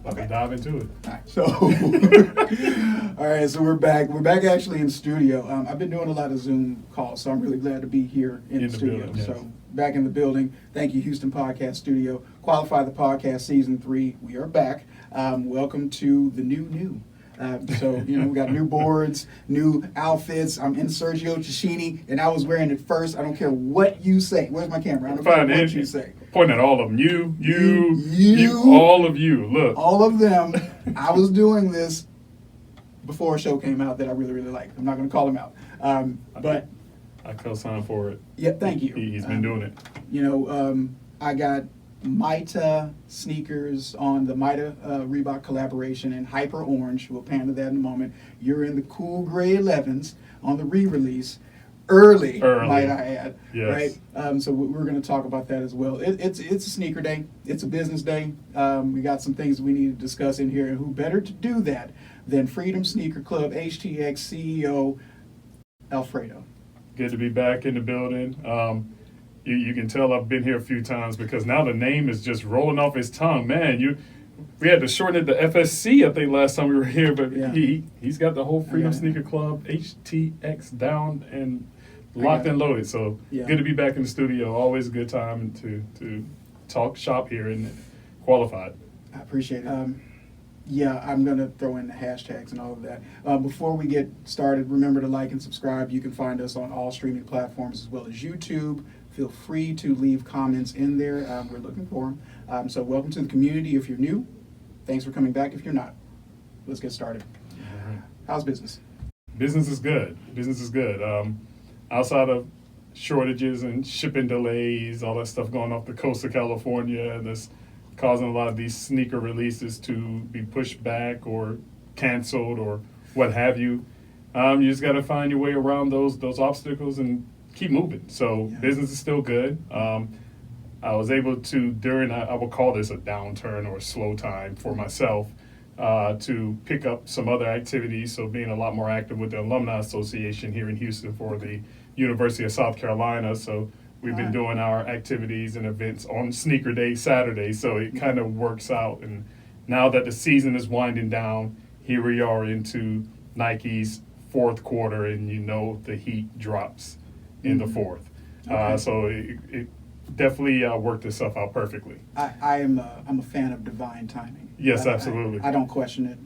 Okay. Dive into it. All right, so, all right, so we're back. We're back actually in studio. I've been doing a lot of Zoom calls, so I'm really glad to be here in the studio. Building, yes. So back in the building. Thank you, Houston Podcast Studio. Qualify the Podcast Season 3. We are back. Welcome to the new. So, we got new boards, new outfits. I'm in Sergio Cicchini, and I was wearing it first. I don't care what you say. Where's my camera? I don't care what you say. Point at all of them. You, all of you. Look. All of them. I was doing this before a show came out that I really, really liked. I'm not going to call him out. But I co-signed for it. Yeah, thank you. He's been doing it. I got Mita sneakers on the Mita Reebok collaboration in Hyper Orange. We'll pan to that in a moment. You're in the cool gray 11s on the re-release. Early, might I add. Yes. Right? So we're going to talk about that as well. It's a sneaker day. It's a business day. We got some things we need to discuss in here. And who better to do that than Freedom Sneaker Club HTX CEO Alfredo. Good to be back in the building. You can tell I've been here a few times because now the name is just rolling off his tongue. Man, we had to shorten it to FSC, I think, last time we were here, but yeah. He's got the whole Freedom Sneaker Club HTX down and locked and loaded. So good to be back in the studio. Always a good time to talk shop here and qualified. I appreciate it. I'm going to throw in the hashtags and all of that. Before we get started, remember to like and subscribe. You can find us on all streaming platforms as well as YouTube. Feel free to leave comments in there. We're looking for them. So welcome to the community if you're new. Thanks for coming back if you're not. Let's get started. All right. How's business? Business is good. Outside of shortages and shipping delays, all that stuff going off the coast of California, and that's causing a lot of these sneaker releases to be pushed back or canceled or what have you. You just got to find your way around those obstacles and keep moving. So business is still good. I was able to, during, I will call this a downturn or a slow time for myself, to pick up some other activities. So being a lot more active with the Alumni Association here in Houston for the University of South Carolina. So we've been doing our activities and events on Sneaker Day Saturday. So it kind of works out. And now that the season is winding down, here we are into Nike's fourth quarter, and the heat drops in the fourth. Okay. So it definitely worked itself out perfectly. I'm a fan of divine timing. Yes, absolutely. I don't question it.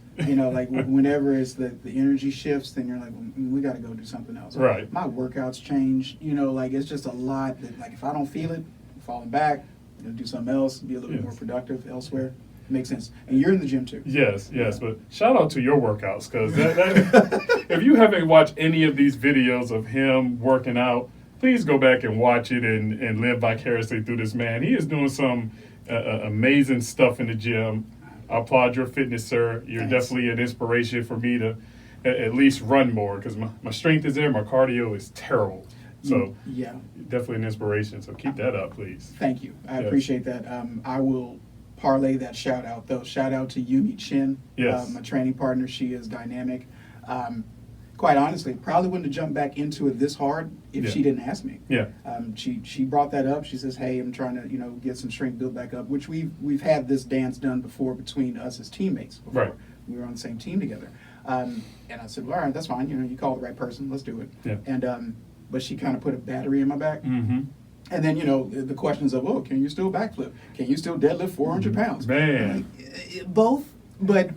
Whenever it's the energy shifts, then you're like, well, we got to go do something else. Right. My workouts change. It's just a lot that, if I don't feel it, I'm falling back. I'm going to do something else, be a little bit more productive elsewhere. Makes sense. And you're in the gym too. Yes. But shout out to your workouts, because if you haven't watched any of these videos of him working out, please go back and watch it and live vicariously through this man. He is doing some amazing stuff in the gym. I applaud your fitness, sir. You're definitely an inspiration for me to at least run more, because my strength is there. My cardio is terrible. So definitely an inspiration. So keep that up, please. Thank you. I appreciate that. I will parlay that shout out, though. Shout out to Yumi Chin, my training partner. She is dynamic. Quite honestly, probably wouldn't have jumped back into it this hard if she didn't ask me. Yeah. She brought that up. She says, "Hey, I'm trying to get some strength built back up," which we've had this dance done before between us as teammates. Before. Right. We were on the same team together, and I said, "Well, all right, that's fine. You called the right person. Let's do it." Yeah. And but she kind of put a battery in my back. Mm-hmm. And then, the questions of, can you still backflip? Can you still deadlift 400 pounds? Man. Both, but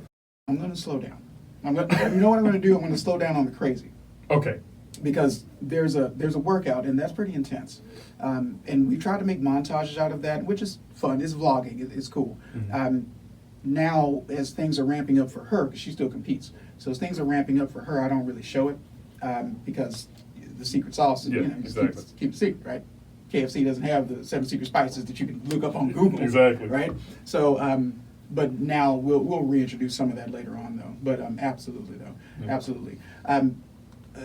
I'm going to slow down. You know what I'm going to do? I'm going to slow down on the crazy. Okay. Because there's a workout, and that's pretty intense. And we try to make montages out of that, which is fun. It's vlogging. It's cool. Mm-hmm. Now, as things are ramping up for her, because she still competes, so as things are ramping up for her, I don't really show it because the secret sauce is, exactly. keep it secret, right? KFC doesn't have the 7 secret spices that you can look up on Google. Exactly. Right? So, but now we'll reintroduce some of that later on, though. But absolutely, though. Yeah. Absolutely.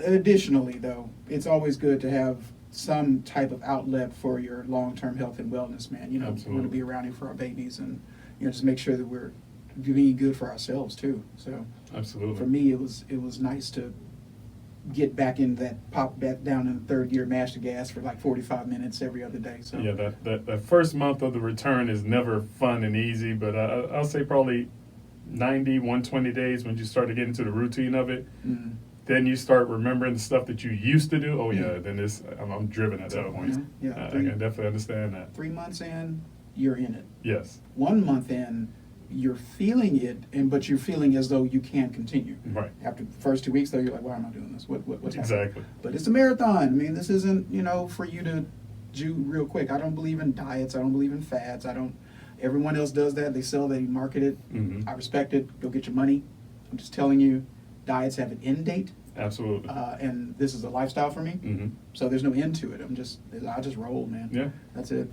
Additionally, though, it's always good to have some type of outlet for your long-term health and wellness, man. We want to be around here for our babies and, just make sure that we're doing good for ourselves, too. So, absolutely. For me, it was nice to get back in that, pop back down in the third gear, mash the gas for like 45 minutes every other day. So that first month of the return is never fun and easy, but I'll say probably 90, 120 days, when you start to get into the routine of it, Mm-hmm. then you start remembering the stuff that you used to do. Oh yeah, Yeah. then I'm driven at that point. Yeah. I can definitely understand that. 3 months in, you're in it. Yes. 1 month in, you're feeling it, but you're feeling as though you can't continue. Right. After the first 2 weeks, though, you're like, why am I doing this? What's happening? Exactly. But it's a marathon. I mean, this isn't, for you to do real quick. I don't believe in diets. I don't believe in fads. Everyone else does that. They sell, they market it. Mm-hmm. I respect it. Go get your money. I'm just telling you, diets have an end date. Absolutely. And this is a lifestyle for me. Mm-hmm. So there's no end to it. I just roll, man. Yeah. That's it.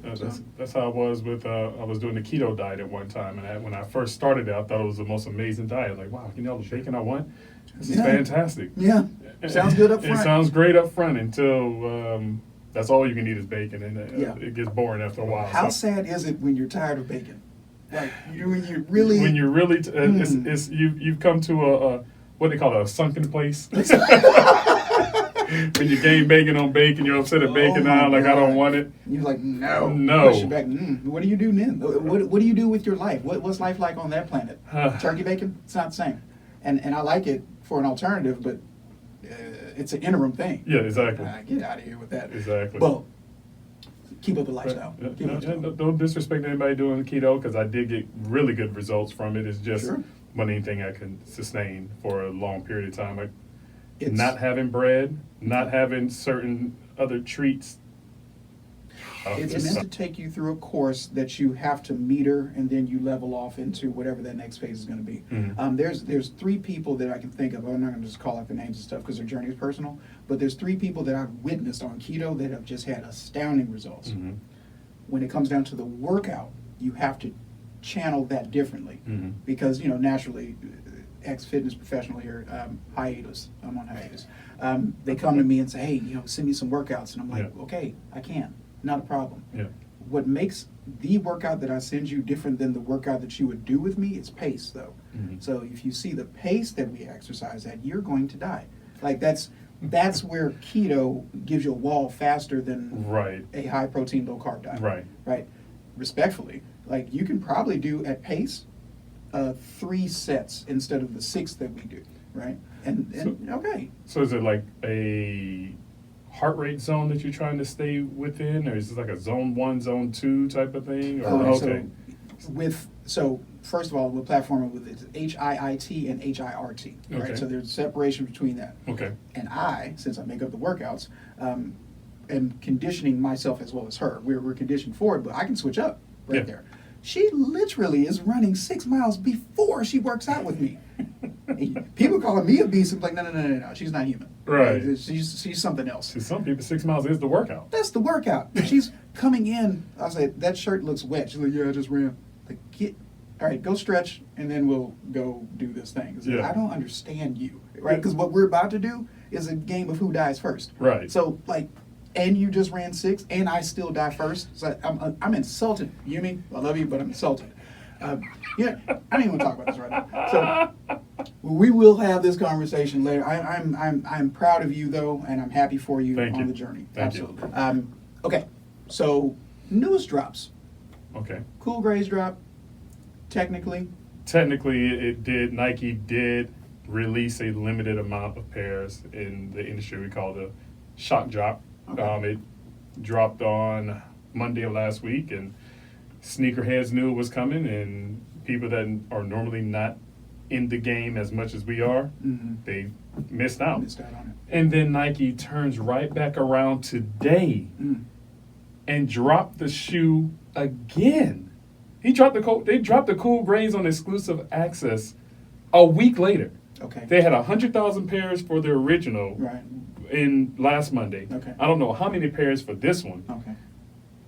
That's how I was with, I was doing the keto diet at one time. And when I first started it, I thought it was the most amazing diet. Like, wow, the bacon I want? This is fantastic. Yeah. Sounds good up front. It sounds great up front until that's all you can eat is bacon. And it gets boring after a while. How sad is it when you're tired of bacon? Like, you really... When you're really... you've come to a what they call it, a sunken place. When you gain bacon on bacon, you're upset at bacon now, like, I don't want it. You're like, no. No. Push it back. What do you do then? What do you do with your life? What's life like on that planet? Turkey bacon? It's not the same. And I like it for an alternative, but it's an interim thing. Yeah, exactly. Get out of here with that. Exactly. Well, keep up the lifestyle. Don't disrespect anybody doing keto, because I did get really good results from it. It's just one anything I can sustain for a long period of time. Like not having bread, not having certain other treats. It's meant to take you through a course that you have to meter, and then you level off into whatever that next phase is going to be. Mm-hmm. There's 3 people that I can think of. I'm not going to just call out the names and stuff because their journey is personal, but there's 3 people that I've witnessed on keto that have just had astounding results. Mm-hmm. When it comes down to the workout, you have to channel that differently, Mm-hmm. because naturally, ex-fitness professional here, hiatus. I'm on hiatus. They come to me and say, hey, send me some workouts, and I'm like, okay, I can. Not a problem. Yeah. What makes the workout that I send you different than the workout that you would do with me is pace, though. Mm-hmm. So if you see the pace that we exercise at, you're going to die. Like that's where keto gives you a wall faster than a high protein, low carb diet. Right. Respectfully, like you can probably do at pace 3 sets instead of the 6 that we do. Right. So is it like a heart rate zone that you're trying to stay within, or is it like a zone 1, zone 2 type of thing? Or, So first of all, the platform with it's HIIT and HIRT, right? Okay. So there's a separation between that. Okay. And since I make up the workouts, am conditioning myself as well as her. We're conditioned for it, but I can switch up there. She literally is running 6 miles before she works out with me. People calling me a beast. I'm like, no. She's not human. Right. She's something else. To some people, 6 miles is the workout. That's the workout. She's coming in. I say, that shirt looks wet. She's like, yeah, I just ran. Like, all right, go stretch, and then we'll go do this thing. Like, I don't understand you, right? Because what we're about to do is a game of who dies first. Right. So, and you just ran 6, and I still die first. So I'm insulted. Yumi, I love you, but I'm insulted. I don't even want to talk about this right now. So we will have this conversation later. I'm proud of you though, and I'm happy for you on the journey. Absolutely. Okay, so news drops. Okay. Cool Grays drop. Technically, it did. Nike did release a limited amount of pairs in the industry. We call it a shock drop. Okay. It dropped on Monday of last week, and sneakerheads knew it was coming, and people that are normally not in the game as much as we are, they missed out on it. And then Nike turns right back around today and dropped the shoe again. They dropped the Cool Grays on exclusive access a week later. Okay. They had 100,000 pairs for the original in last Monday. Okay. I don't know how many pairs for this one. Okay.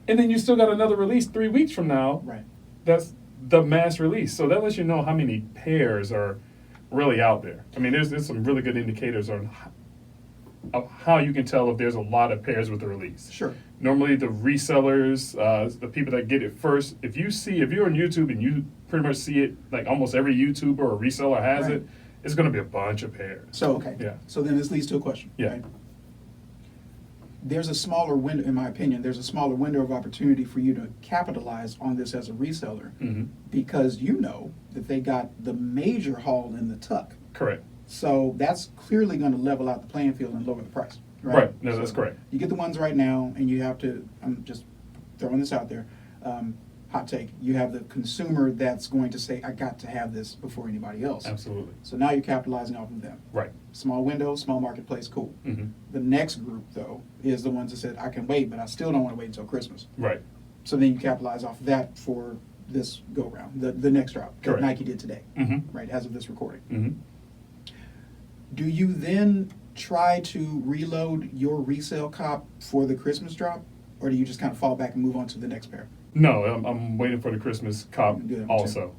And then you still got another release 3 weeks from now. Right. That's the mass release. So that lets you know how many pairs are really out there. I mean, there's some really good indicators on how you can tell if there's a lot of pairs with the release. Sure. Normally the resellers, the people that get it first, if you're on YouTube and you pretty much see it, like almost every YouTuber or reseller has it, it's going to be a bunch of pairs. So, okay. Yeah. So then this leads to a question. Yeah. Right? there's a smaller window, in my opinion, there's a smaller window of opportunity for you to capitalize on this as a reseller because you know that they got the major haul in the tuck. Correct. So that's clearly going to level out the playing field and lower the price. Right. No, that's correct. You get the ones right now, and you have to, I'm just throwing this out there, hot take, you have the consumer that's going to say, I got to have this before anybody else. Absolutely. So now you're capitalizing off of them. Right. Small window, small marketplace, cool. Mm-hmm. The next group, though, is the ones that said, I can wait, but I still don't want to wait until Christmas. Right. So then you capitalize off of that for this go-round, the next drop that Correct. Nike did today, right, as of this recording. Mm-hmm. Do you then try to reload your resale cop for the Christmas drop, or do you just kind of fall back and move on to the next pair? No, I'm waiting for the Christmas cop also.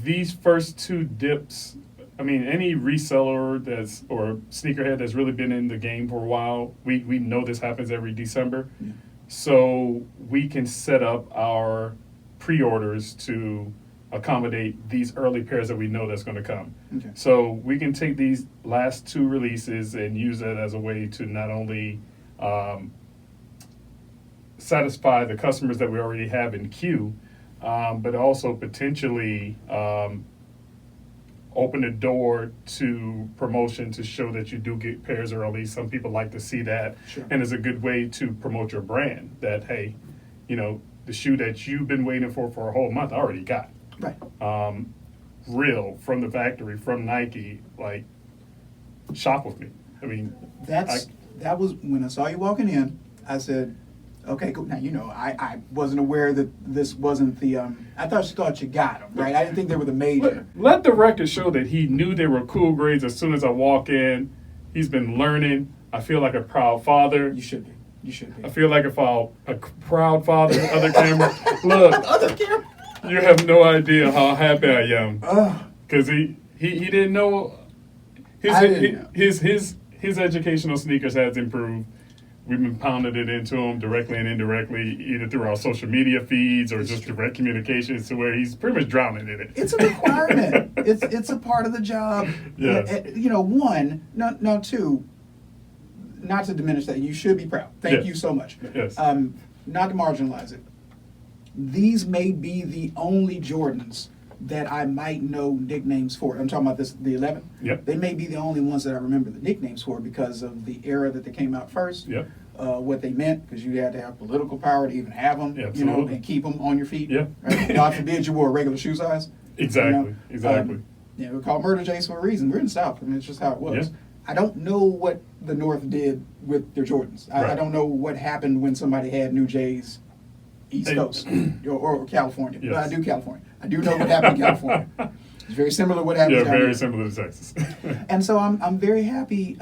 These first two dips, I mean, any reseller that's or sneakerhead that's really been in the game for a while, we know this happens every December. Yeah. So we can set up our pre-orders to accommodate these early pairs that we know that's going to come. Okay. So we can take these last two releases and use that as a way to not only satisfy the customers that we already have in queue, but also potentially open the door to promotion to show that you do get pairs early. Some people like to see that. Sure. And it's a good way to promote your brand that, hey, you know, the shoe that you've been waiting for a whole month, I already got. Right. Real, from the factory, from Nike, like, shop with me. I mean, That was when I saw you walking in, I said, okay, cool. Now, you know, I wasn't aware that this wasn't the, I thought you got them, right? I didn't think they were the major. let the record show that he knew they were cool grades as soon as I walk in. He's been learning. I feel like a proud father. You should be. You should be. I feel like a proud father. Other camera. Look, Other camera. you have no idea how happy I am. Because he didn't know. His educational sneakers has improved. We've been pounding it into him directly and indirectly, either through our social media feeds or just direct communications, to where he's pretty much drowning in it. It's a requirement. it's a part of the job. Yes. You know, one, no, two, not to diminish that. You should be proud. Thank you so much. Yes. Not to marginalize it. These may be the only Jordans that I might know nicknames for. I'm talking about the 11. Yep. They may be the only ones that I remember the nicknames for because of the era that they came out first. Yep. What they meant, because you had to have political power to even have them, Yeah, you know, absolutely. and keep them on your feet. Yep. Right? God forbid you wore a regular shoe size. Exactly. You know? Exactly. Yeah, we're called Murder Jays for a reason. We're in the South. I mean, it's just how it was. Yeah. I don't know what the North did with their Jordans. I Right. don't know what happened when somebody had New Jays East Coast or California. Yes. But I do California. I do know what happened in California. It's very similar to what happened Yeah, down very here. similar to Texas. And so I'm very happy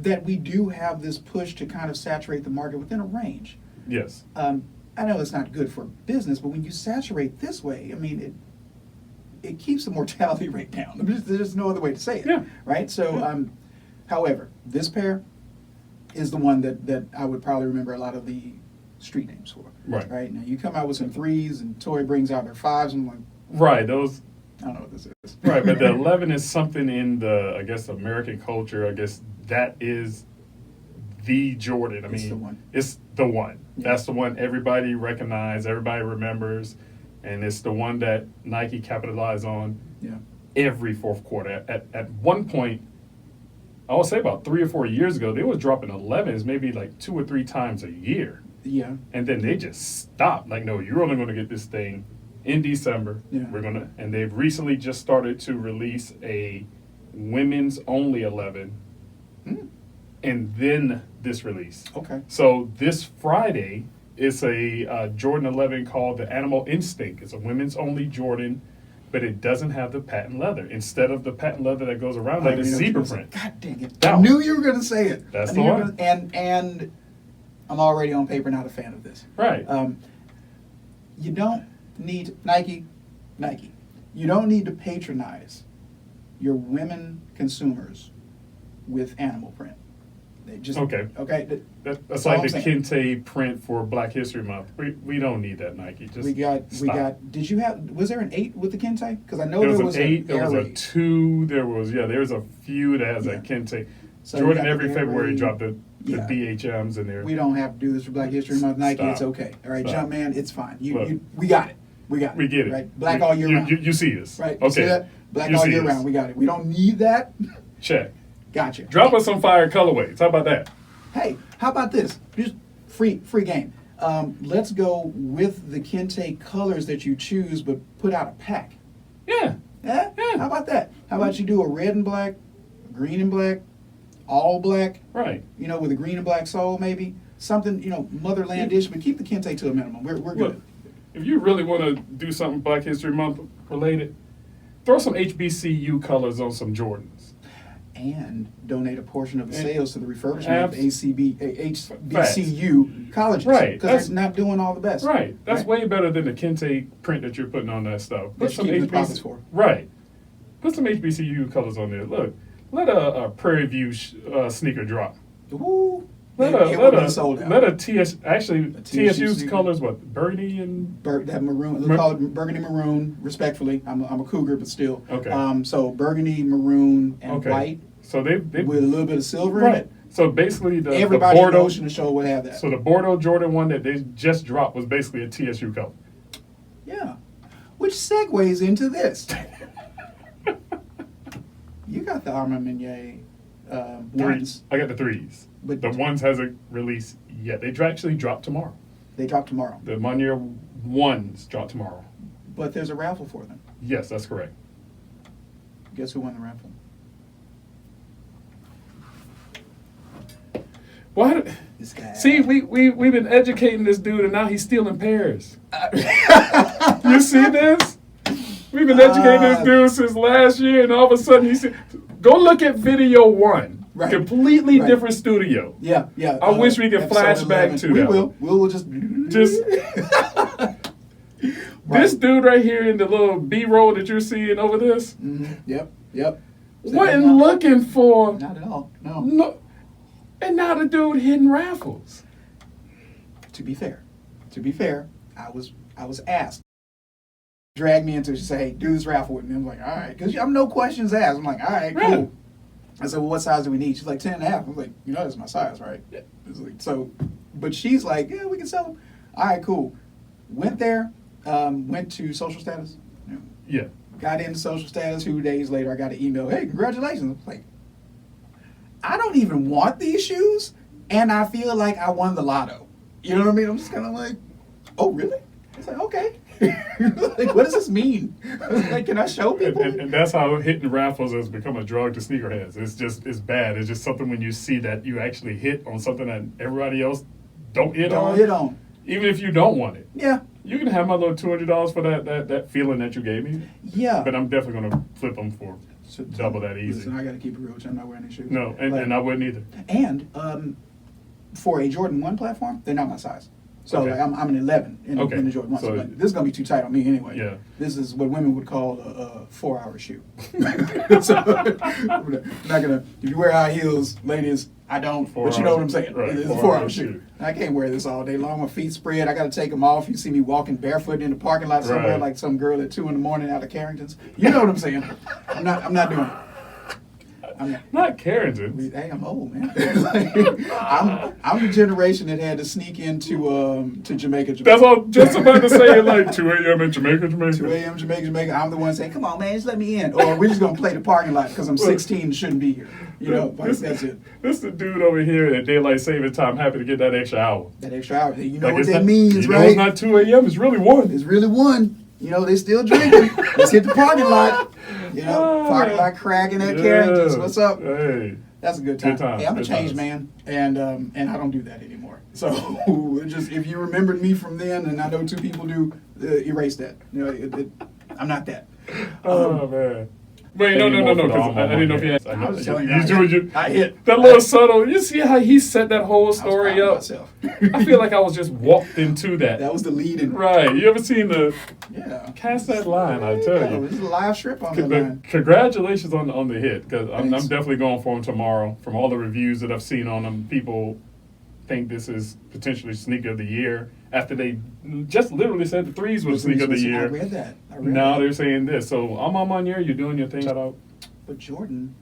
that we do have this push to kind of saturate the market within a range. Yes. I know it's not good for business, but when you saturate this way, I mean, it keeps the mortality rate down. There's no other way to say it. Yeah. Right? So, however, this pair is the one that I would probably remember a lot of the street names for. Right. Right? Now, you come out with some 3s, and Toy brings out their 5s, and I'm like, Right. Those. I don't know what this is. Right, but the 11 is something in the, I guess, American culture. I guess that is the Jordan. I mean, It's the one. It's the one. Yeah. That's the one everybody recognizes, everybody remembers, and it's the one that Nike capitalized on Yeah. every fourth quarter. At one point, I would say about 3 or 4 years ago, they was dropping 11s maybe like 2 or 3 times a year. Yeah. And then they just stopped. Like, no, you're only going to get this thing in December. Yeah. And they've recently just started to release a women's only 11, and then this release. Okay. So this Friday is a Jordan 11 called the Animal Instinct. It's a women's only Jordan, but it doesn't have the patent leather. Instead of the patent leather that goes around, like the zebra print. God dang it. That I one. knew you were going to say it. That's I the knew you were one. and I'm already on paper not a fan of this. Right. You don't need Nike. You don't need to patronize your women consumers with animal print. They just Okay. Okay. That's all like I'm the saying. Kente print for Black History Month. We don't need that, Nike. Just We got. stop. Did you have? Was there an 8 with the Kente? Because I know There there was an 8, there was a 2, there's a few that has Yeah. a Kente. So you Jordan got every the February Air dropped Yeah. the BHMs in there. We don't have to do this for Black History Month. Nike, Stop. it's okay. All right, Stop. Jumpman, it's fine. Look. We got it. We got it. We get it. Right? Black We- all year round. You see us. Right? You Okay. see that? Black You all see year us. round. We got it. We don't need that. Check. Gotcha. Drop us some fire colorways. How about that? Hey, how about this? Just free game. Let's go with the Kente colors that you choose, but put out a pack. Yeah. Yeah? Yeah. How about that? How about you do a red and black, green and black, all black, Right. with a green and black sole maybe? Something, motherlandish, but keep the Kente to a minimum. We're Look, good. if you really want to do something Black History Month related, throw some HBCU colors on some Jordans. And donate a portion of the And- sales to the refurbishment of Facts. HBCU colleges. Right. Because That's- they're not doing all the best. Right. That's Right. way better than the Kente print that you're putting on that stuff. That you're keeping the profits for. Right. Put some HBCU colors on there. Look, let a Prairie View sneaker drop. Ooh. Let It will be sold out. a TS actually TSU's sneaker. colors what burgundy and That maroon, they call it burgundy maroon, respectfully. I'm a cougar, but still. Okay. So burgundy, maroon, and okay. white So they with a little bit of silver in right. it. So basically the Everybody in the Bordeaux. Ocean Show would have that. So the Bordeaux Jordan one that they just dropped was basically a TSU color. Yeah. Which segues into this. You got the Armand Meunier ones. I got the threes. But- the ones hasn't released yet. They actually drop tomorrow. They drop tomorrow. The Meunier ones drop tomorrow. But there's a raffle for them. Yes, that's correct. Guess who won the raffle? Why? This guy. See, we've been educating this dude, and now he's stealing pairs. You see this? We've been educating this dude since last year, and all of a sudden he's go look at video one. Right. Completely Right. different studio. Yeah. I wish we could episode flash back 11. to we that will. We'll just. This dude right here in the little B-roll that you're seeing over this Yep. wasn't looking for Not at all. No. no, and now the dude hitting raffles. To be fair, I was asked. Dragged me into it. She said, "Hey, do this raffle with me." I'm like, "All right," because I'm no questions asked. I'm like, "All right, cool." Yeah. I said, "Well, what size do we need?" She's like, 10 and a half. I'm like, that's my size, right? It's like, so, but she's like, "Yeah, we can sell them." All right, cool. Went there, went to social status. Yeah. Got into social status. 2 days later, I got an email. "Hey, congratulations." I was like, I don't even want these shoes, and I feel like I won the lotto. You know what I mean? I'm just kind of like, oh, really? It's like, okay. Like, what does this mean? Like, can I show people? And that's how hitting raffles has become a drug to sneakerheads. It's bad. It's just something when you see that you actually hit on something that everybody else don't hit on. Don't hit on. Even if you don't want it. Yeah. You can have my little $200 for that feeling that you gave me. Yeah. But I'm definitely going to flip them for So, double that easy. Listen, I got to keep it real. I'm not wearing these shoes. No, and, Like, and I wouldn't either. And for a Jordan 1 platform, they're not my size. So Okay. like, I'm an 11 in the Jordan 1. So- So this is going to be too tight on me anyway. Yeah. This is what women would call a 4-hour shoe. So, I'm not going to, if you wear high heels, ladies, I don't, but you know what I'm saying. Right, It's a 4 4-hour hours shoe. shoe. I can't wear this all day long. My feet spread. I got to take them off. You see me walking barefoot in the parking lot somewhere Right. like some girl at 2 in the morning out of Carrington's. You know what I'm saying. I'm not doing it. Not Carrington. Hey, I'm old, man. Like, I'm the generation that had to sneak into to Jamaica. That's all. Just about to say it like 2 a.m. in Jamaica. 2 a.m. Jamaica. I'm the one saying, "Come on, man, just let me in," or we're just gonna play the parking lot because I'm 16 and shouldn't be here. You know, like, that's it. This the dude over here at daylight saving time, happy to get that extra hour. That extra hour. You know Like, what it's that not- means, you know right? it's not 2 a.m. It's really 1. It's really 1. You know, they still drinking. Let's hit the parking lot. You know, parking lot cracking at Carrington's. What's up? Hey. That's a good time. Good times, Hey, I'm a good changed times. man, and I don't do that anymore. So just if you remembered me from then, and I know 2 people do, erase that. You know, I'm not that. Oh man. Wait, no. Because I didn't know if you had. I was just telling you, I hit. That little subtle. You see how he set that whole I was story proud of up? myself. I feel like I was just walked into that. That was the lead in. Right. You ever seen the Yeah. cast that line? I tell you. This is a live strip on that But line. congratulations on the hit, because I'm Thanks. definitely going for him tomorrow. From all the reviews that I've seen on them, people think this is potentially sneaker of the year after they just literally said the threes was sneaker of the I year. read that. Now they're saying this. So I'm on year. You're doing your thing. Shout out. But Jordan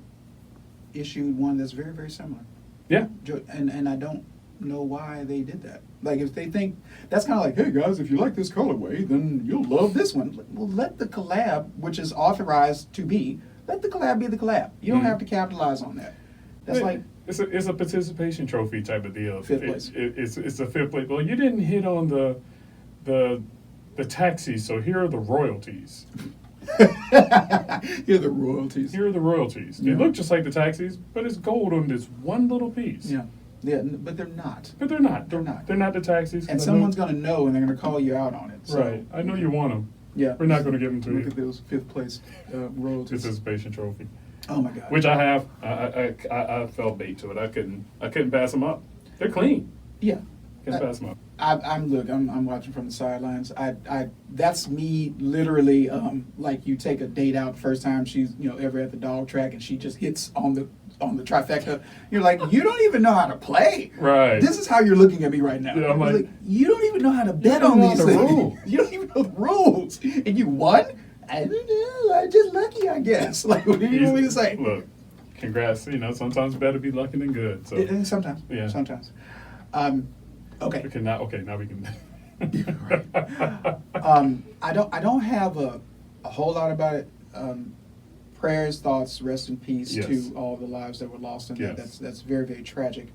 issued one that's very, very similar. Yeah. And I don't know why they did that. Like, if they think that's kind of like, hey guys, if you like this colorway, then you'll love this one. Well, let the collab, which is authorized to be, let the collab be the collab. You don't have to capitalize on that. That's like it's a participation trophy type of deal. Fifth place. It's a fifth place. Well, you didn't hit on the taxis, so here are the royalties. Here are the royalties. Here are the royalties. They Yeah. look just like the taxis, but it's gold on this one little piece. Yeah. Yeah, but they're not. But they're not. They're not. They're not the taxis. And someone's going to know, and they're going to call you out on it. So, Right. I know you want them. Yeah. We're not going to give them to Look you. at those fifth place royalties. Participation trophy. Oh my God. Which I have. I fell bait to it. I couldn't pass them up. They're clean. Yeah. Can't pass them up. I'm watching from the sidelines. That's me literally, like you take a date out first time she's ever at the dog track and she just hits on the trifecta. You're like, you don't even know how to play. Right. This is how you're looking at me right now. Yeah, I'm You're like, you don't even know how to bet don't on know these the things. rules. You don't even know the rules, and you won. I don't know. I'm just lucky, I guess. Like, what do you want me to say? Look, congrats. Sometimes better be lucky than good. So Sometimes. Yeah. Sometimes. Okay. okay, now we can. I don't have a whole lot about it. Prayers, thoughts, rest in peace Yes. to all the lives that were lost in that. Yes. That's very, very tragic.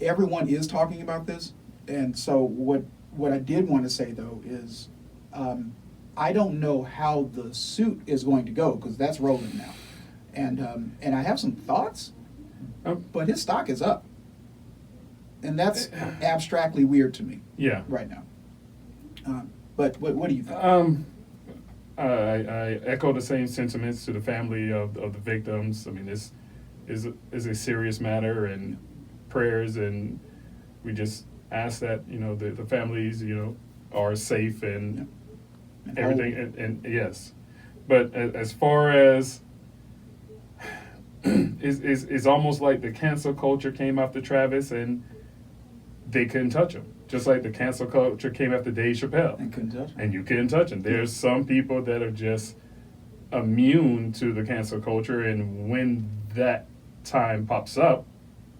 Everyone is talking about this, and so what I did want to say though is I don't know how the suit is going to go because that's rolling now, and I have some thoughts, but his stock is up, and that's abstractly weird to me. Yeah. Right now. But what do you think? I echo the same sentiments to the family of the victims. I mean, this is a serious matter, and prayers, and we just ask that the families are safe and everything. And yes, but as far as it's almost like the cancel culture came after Travis and they couldn't touch him. Just like the cancel culture came after Dave Chappelle. And couldn't touch him. And you couldn't touch him. There's some people that are just immune to the cancel culture, and when that time pops up,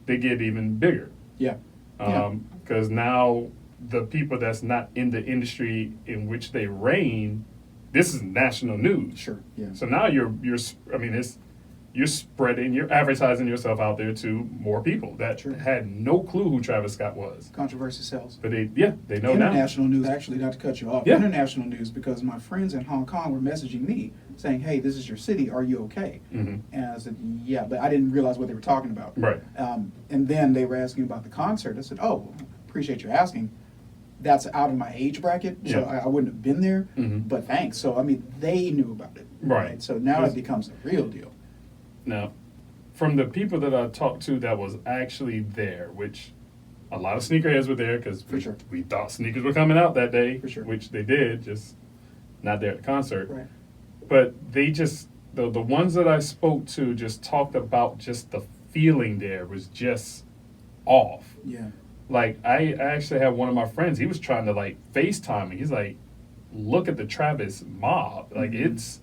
they get even bigger. Yeah. Because now the people that's not in the industry in which they reign, this is national news. Sure. Yeah. So now you're spreading, you're advertising yourself out there to more people that Sure. had no clue who Travis Scott was. Controversy sells. But they know now. International news, actually, not to cut you off. Yeah. International news, because my friends in Hong Kong were messaging me saying, "Hey, this is your city. Are you okay?" Mhm. And I said, "Yeah," but I didn't realize what they were talking about. Right. And then they were asking about the concert. I said, "Oh, appreciate you asking. That's out of my age bracket, so Yeah. I wouldn't have been there. Mhm. But thanks." So I mean, they knew about it. Right. So now Yes. it becomes a real deal. Now, from the people that I talked to that was actually there, which a lot of sneakerheads were there because For sure. we thought sneakers were coming out that day, For sure. which they did, just not there at the concert. Right. But they just, the ones that I spoke to just talked about just the feeling there was just off. Yeah. Like, I actually had one of my friends, he was trying to like FaceTime me. He's like, look at the Travis mob. Like, Mhm. it's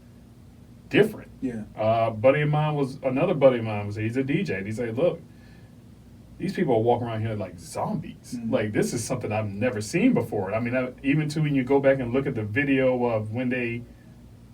different. Yeah. Another buddy of mine was, he's a DJ. And he's like, look, these people are walking around here like zombies. Mhm. Like, this is something I've never seen before. I mean, even when you go back and look at the video of when they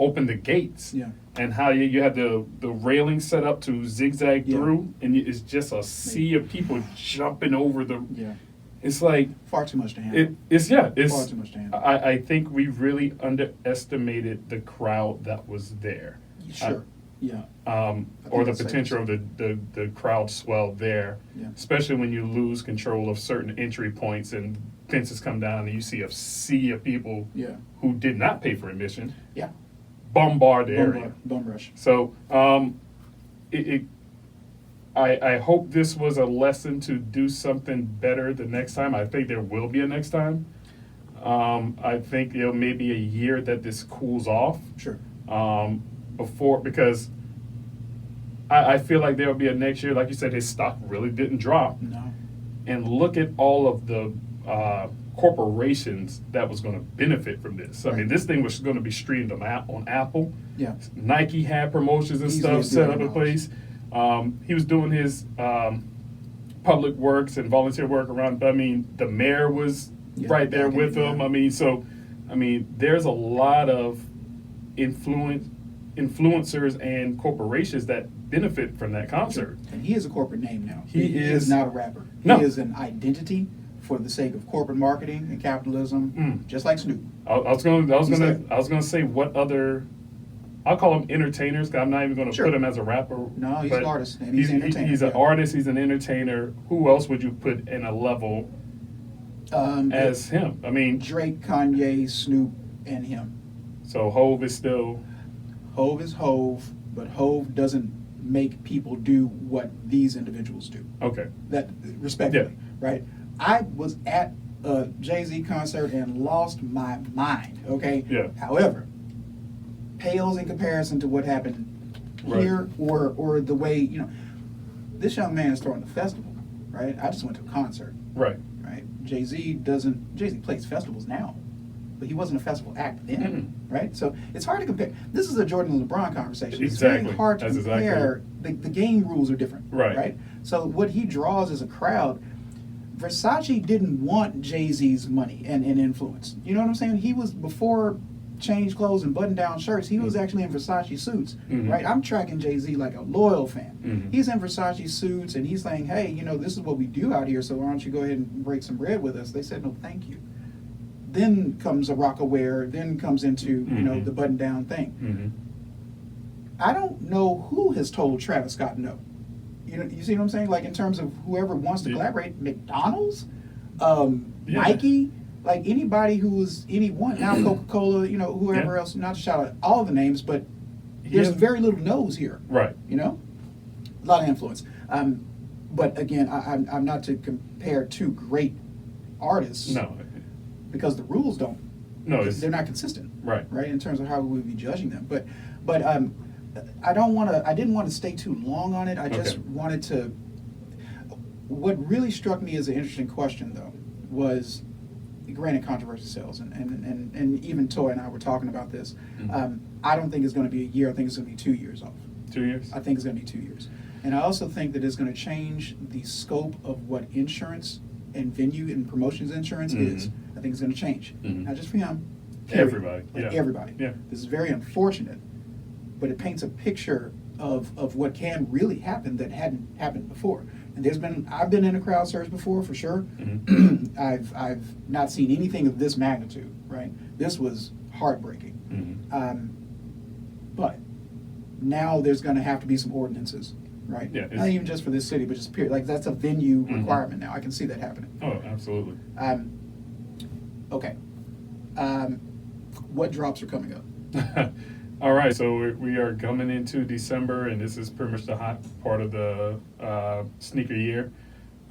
opened the gates Yeah. and how you had the railing set up to zigzag Yeah. through, and it's just a sea of people jumping over the. Yeah. It's like Far too much to handle. it's Far too much to handle. I think we really underestimated the crowd that was there. Sure. Yeah. Or the that's safe to potential of the crowd swell there, Yeah. especially when you lose control of certain entry points and fences come down and you see a sea of people Yeah. who did not pay for admission Yeah. bombard the area. Bum rush. So I hope this was a lesson to do something better the next time. I think there will be a next time. I think it'll maybe a year that this cools off. Sure. Because I feel like there'll be a next year, like you said, his stock really didn't drop. No. And look at all of the corporations that was going to benefit from this. I mean, Right. this thing was going to be streamed on Apple. Yeah. Nike had promotions and Easily stuff set up $1 in billion. place. He was doing his public works and volunteer work around. But I mean, the mayor was right there with them. I mean, so I mean, there's a lot of influencers and corporations that benefit from that concert. And he is a corporate name now. He is not a rapper. No. He is an identity for the sake of corporate marketing and capitalism, just like Snoop. I was gonna say what other. I'll call them entertainers. 'Cause I'm not even going to put him as a rapper. No, he's but an artist and he's an entertainer. He's an artist. He's an entertainer. Who else would you put in a level as him? I mean, Drake, Kanye, Snoop, and him. So Hove is still. Hove is Hove, but Hove doesn't make people do what these individuals do. Okay. That respectfully, right? I was at a Jay-Z concert and lost my mind. Okay. Yeah. However, pales in comparison to what happened here, or the way this young man is throwing a festival, right? I just went to a concert, right? Jay-Z plays festivals now, but he wasn't a festival act then, right? So it's hard to compare. This is a Jordan and LeBron conversation. It's very hard to compare. The game rules are different, right? So what he draws is a crowd. Versace didn't want Jay-Z's money and influence. You know what I'm saying? He was, before change clothes and button-down shirts, he was actually in Versace suits, right? I'm tracking Jay-Z like a loyal fan. He's in Versace suits, and he's saying, hey, this is what we do out here, so why don't you go ahead and break some bread with us? They said, no, thank you. Then comes a Rockaware, then comes into, the button-down thing. I don't know who has told Travis Scott no. You see what I'm saying? Like, in terms of whoever wants to collaborate, McDonald's, Nike, like anybody who's anyone, now Coca-Cola, whoever else, not to shout out all the names, but there's very little no's here. Right. A lot of influence. But again, I'm not to compare two great artists. No. Because the rules don't. No, they're not consistent. Right. Right, in terms of how we would be judging them. But I didn't want to stay too long on it. I just wanted to. What really struck me as an interesting question, though, was, granted, controversy sells, and even Toy and I were talking about this. I don't think it's going to be a year. I think it's going to be 2 years off. 2 years? I think it's going to be 2 years. And I also think that it's going to change the scope of what insurance and venue and promotions insurance is. I think it's going to change. Not just for him. Everybody. Everybody. Yeah. This is very unfortunate, but it paints a picture of what can really happen that hadn't happened before. And I've been in a crowd surge before, for sure. I've not seen anything of this magnitude, right? This was heartbreaking. But now there's going to have to be some ordinances, right? Yeah, not even just for this city, but just period. Like, that's a venue requirement now. I can see that happening. Oh, absolutely. Okay. What drops are coming up? All right, so we are coming into December, and this is pretty much the hot part of the sneaker year.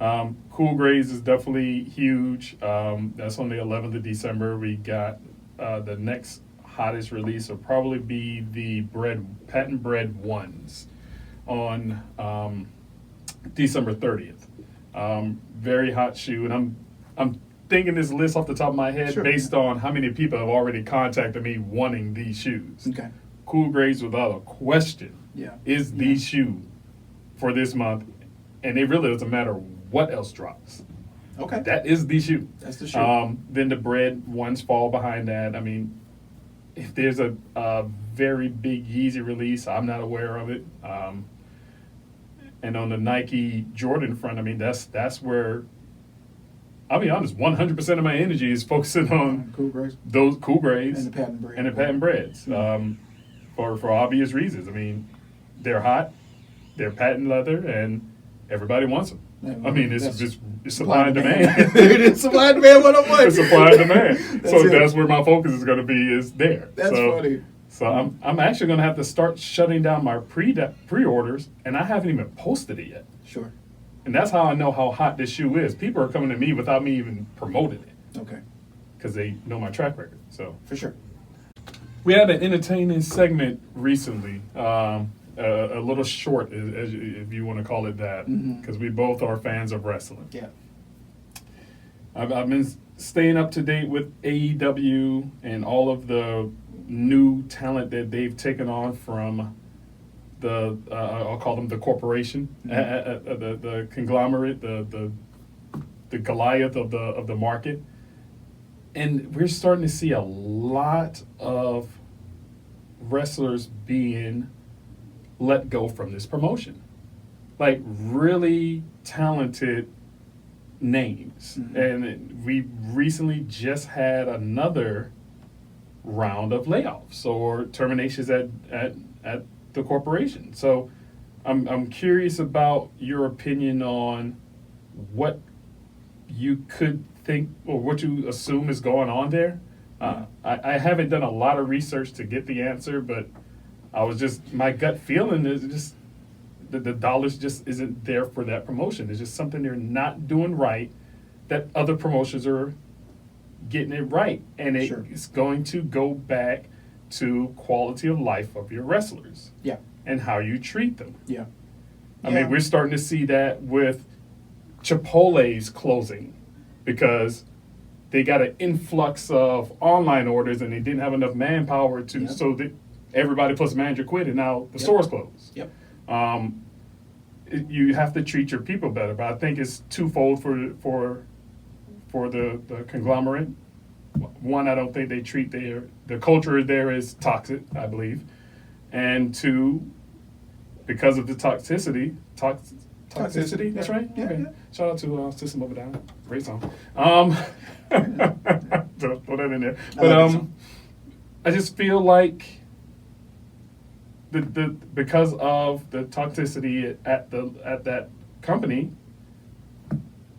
Cool Craze is definitely huge. That's on the 11th of December. We got the next hottest release will probably be the patent bread ones on December 30th. Very hot shoe, and I'm thinking this list off the top of my head based on how many people have already contacted me wanting these shoes. Okay. Cool Craze, without a question, is the shoe for this month, and it really doesn't matter what else drops. Okay. That is the shoe. That's the shoe. Then the bread ones fall behind that. I mean, if there's a very big Yeezy release, I'm not aware of it. And on the Nike Jordan front, I mean, that's where, I'll be honest, 100% of my energy is focusing on those Cool Craze and the patent breads. For obvious reasons. I mean, they're hot, they're patent leather, and everybody wants them. I mean, it's supply and demand. It is supply and demand 101. It's supply and demand. That's where my focus is going to be, is there. That's funny. So I'm actually going to have to start shutting down my pre-orders, and I haven't even posted it yet. Sure. And that's how I know how hot this shoe is. People are coming to me without me even promoting it. Okay. Because they know my track record. So for sure. We had an entertaining segment recently, a little short, if you want to call it that, because we both are fans of wrestling. Yeah. I've been staying up to date with AEW and all of the new talent that they've taken on from I'll call them the corporation, the conglomerate, the Goliath of the market, and we're starting to see a lot of wrestlers being let go from this promotion, like really talented names. And we recently just had another round of layoffs or terminations at the corporation. So I'm curious about your opinion on what you could think or what you assume is going on there. I haven't done a lot of research to get the answer, but my gut feeling is just the dollars just isn't there for that promotion. It's just something they're not doing right that other promotions are getting it right. And it's going to go back to quality of life of your wrestlers. Yeah. And how you treat them. Yeah. I mean, we're starting to see that with Chipotle's closing because they got an influx of online orders and they didn't have enough manpower so that everybody plus manager quit and now the store's closed. Yep. You have to treat your people better, but I think it's twofold for the conglomerate. One, I don't think they treat the culture there is toxic, I believe, and two, because of the toxicity. That's right. Yeah, okay. yeah. Shout out to System of a Down, great song. Throw that in there. But I just feel like because of the toxicity at that company,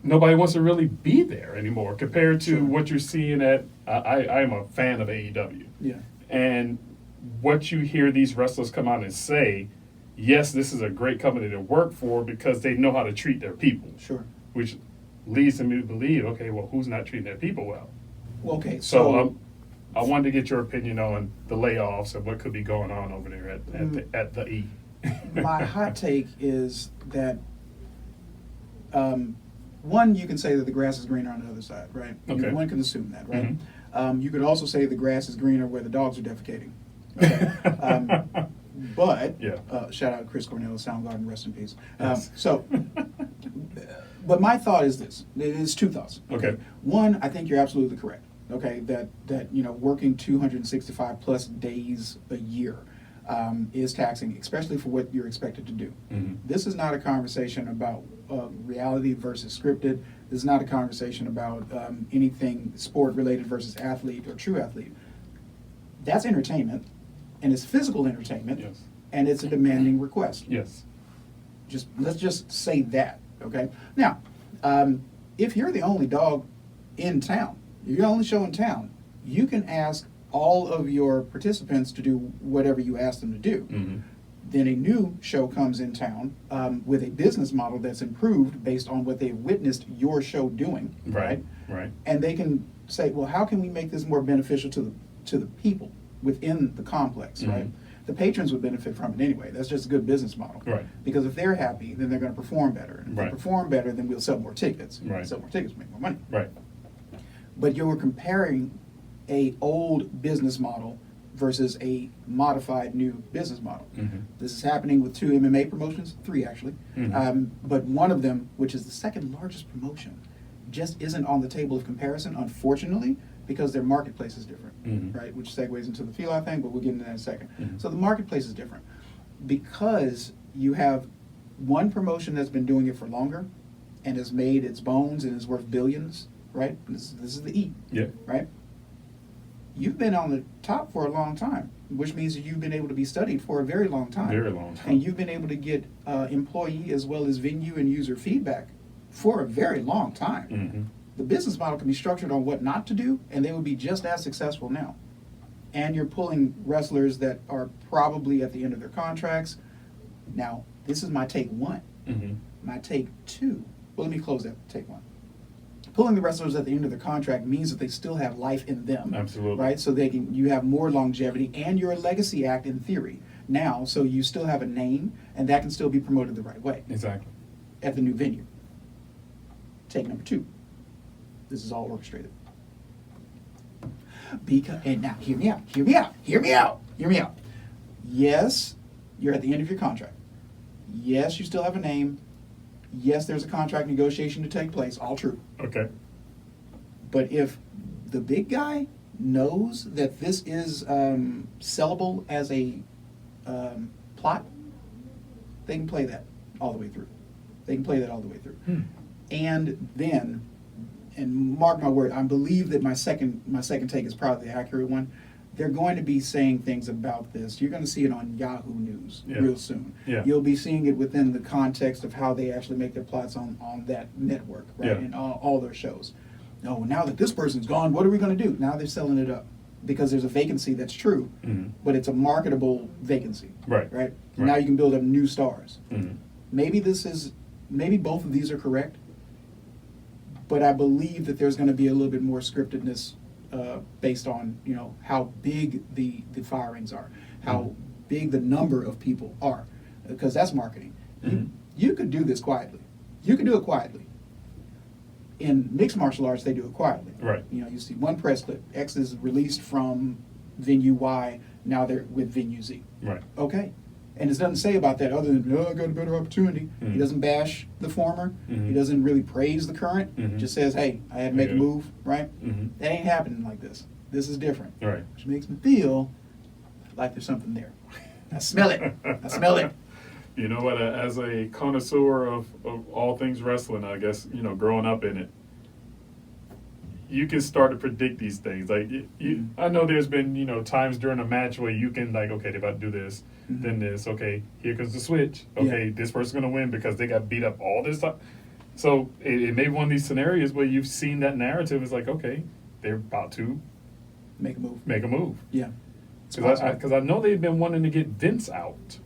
nobody wants to really be there anymore compared to what you're seeing at. I'm a fan of AEW. Yeah. And what you hear these wrestlers come out and say, yes, this is a great company to work for because they know how to treat their people. Sure. Which leads me to believe, okay, well, who's not treating their people well? Well, okay, So I wanted to get your opinion on the layoffs and what could be going on over there at the E. my hot take is that one, you can say that the grass is greener on the other side, right? Okay. One can assume that, right? You could also say the grass is greener where the dogs are defecating. Okay? But shout out Chris Cornell, Soundgarden, rest in peace. Yes. But my thought is this: it's two thoughts. Okay. One, I think you're absolutely correct. Okay, that working 265 plus days a year is taxing, especially for what you're expected to do. This is not a conversation about reality versus scripted. This is not a conversation about anything sport related versus athlete or true athlete. That's entertainment, and it's physical entertainment, and it's a demanding request. Yes. Let's just say that. Okay. Now, if you're the only dog in town, you're the only show in town, you can ask all of your participants to do whatever you ask them to do. Then a new show comes in town with a business model that's improved based on what they've witnessed your show doing. Right. And they can say, well, how can we make this more beneficial to the people within the complex, right? The patrons would benefit from it anyway. That's just a good business model. Right. Because if they're happy, then they're going to perform better. And if they perform better, then we'll sell more tickets. Right. Sell more tickets, make more money. Right. But you're comparing a old business model versus a modified new business model. This is happening with 2 MMA promotions, 3 actually. But one of them, which is the second largest promotion, just isn't on the table of comparison, unfortunately, because their marketplace is different, right? Which segues into the Feli thing, but we'll get into that in a second. So the marketplace is different because you have one promotion that's been doing it for longer and has made its bones and is worth billions, right? This is the E, right? You've been on the top for a long time, which means that you've been able to be studied for a very long time. Very long time. And you've been able to get employee as well as venue and user feedback for a very long time. The business model can be structured on what not to do, and they would be just as successful now. And you're pulling wrestlers that are probably at the end of their contracts. Now, this is my take 1. My take 2, well, let me close that take 1. Pulling the wrestlers at the end of their contract means that they still have life in them. Absolutely. Right? So you have more longevity, and you're a legacy act in theory now, so you still have a name, and that can still be promoted the right way. Exactly. At the new venue. Take number 2. This is all orchestrated. And now, hear me out. Yes, You're at the end of your contract. Yes, you still have a name. Yes, there's a contract negotiation to take place. All true. Okay. But if the big guy knows that this is sellable as a plot, they can play that all the way through. They can play that all the way through. And then, and mark my word, I believe that my second take is probably the accurate one. They're going to be saying things about this. You're going to see it on Yahoo News real soon. Yeah. You'll be seeing it within the context of how they actually make their plots on that network, right? Yeah. And all their shows. Oh, now that this person's gone, what are we going to do? Now they're selling it up because there's a vacancy that's true, but it's a marketable vacancy. Right. Now you can build up new stars. Maybe both of these are correct, but I believe that there's going to be a little bit more scriptedness based on how big the firings are, how big the number of people are, because that's marketing. You could do this quietly. You could do it quietly. In mixed martial arts, they do it quietly. Right. You see one press clip. X is released from venue Y. Now they're with venue Z. Right. Okay. And it doesn't say about that other than, I got a better opportunity. He doesn't bash the former. He doesn't really praise the current. Just says, hey, I had to make a move, right? That ain't happening like this. This is different. Right. Which makes me feel like there's something there. I smell it. I smell it. You know what? As a connoisseur of all things wrestling, I guess, growing up in it, you can start to predict these things. Like, I know there's been, times during a match where you can, like, okay, they're about to do this, then this, okay, here comes the switch. Okay, this person's going to win because they got beat up all this time. So it may be one of these scenarios where you've seen that narrative. It's like, okay, they're about to Make a move. make a move. Yeah. Because I know they've been wanting to get Vince out.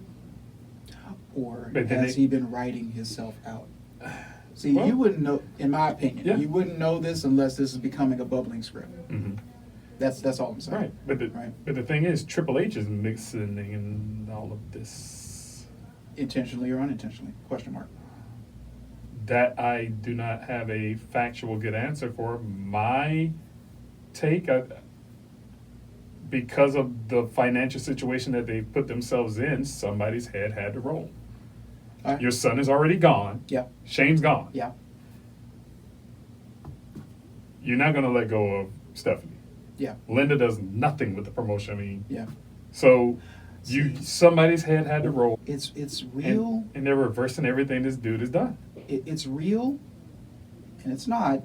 Or But then has he been writing himself out? See, Well, you wouldn't know, in my opinion, Yeah. you wouldn't know this unless this is becoming a bubbling script. That's all I'm saying. Right. But the thing is, Triple H is mixing in all of this. Intentionally or unintentionally? Question mark. That I do not have a factual good answer for. My take, because of the financial situation that they put themselves in, somebody's head had to roll. All right. Your son is already gone. Yeah. Shane's gone. Yeah. You're not going to let go of Stephanie. Yeah. Linda does nothing with the promotion. I mean, Yeah. so somebody's head had to roll. It's real. And they're reversing everything this dude has done. It's real, and it's not,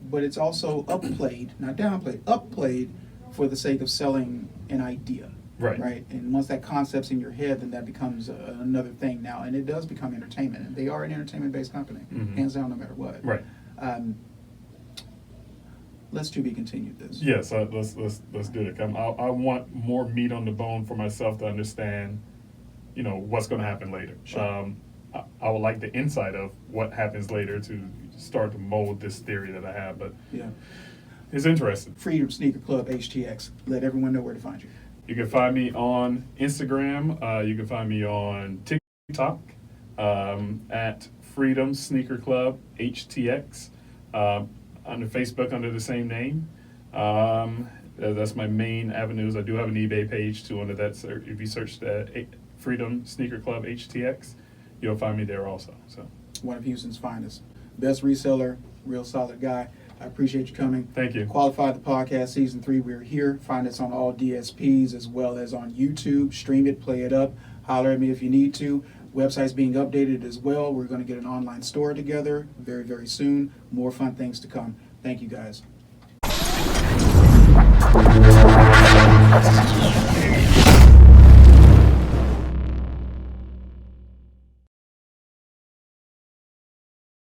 but it's also upplayed, not downplayed, upplayed for the sake of selling an idea. Right. And once that concept's in your head, then that becomes another thing now, and it does become entertainment. And they are an entertainment-based company, hands down, no matter what. Right. Let's to be continued this. Yes, let's do it. I want more meat on the bone for myself to understand, what's going to happen later. Sure. I would like the insight of what happens later to start to mold this theory that I have, but Yeah. it's interesting. Freedom Sneaker Club HTX. Let everyone know where to find you. You can find me on Instagram. You can find me on TikTok at Freedom Sneaker Club HTX. Under Facebook under the same name. That's my main avenues. I do have an eBay page too under that. If you search that Freedom Sneaker Club HTX, you'll find me there also. So One of Houston's finest. Best reseller, real solid guy. I appreciate you coming. thank you. Qualified the Podcast Season 3. We're here. Find us on all DSPs as well as on YouTube. Stream it, play it up. Holler at me if you need to. Website's being updated as well. We're going to get an online store together very, very soon. More fun things to come. Thank you, guys.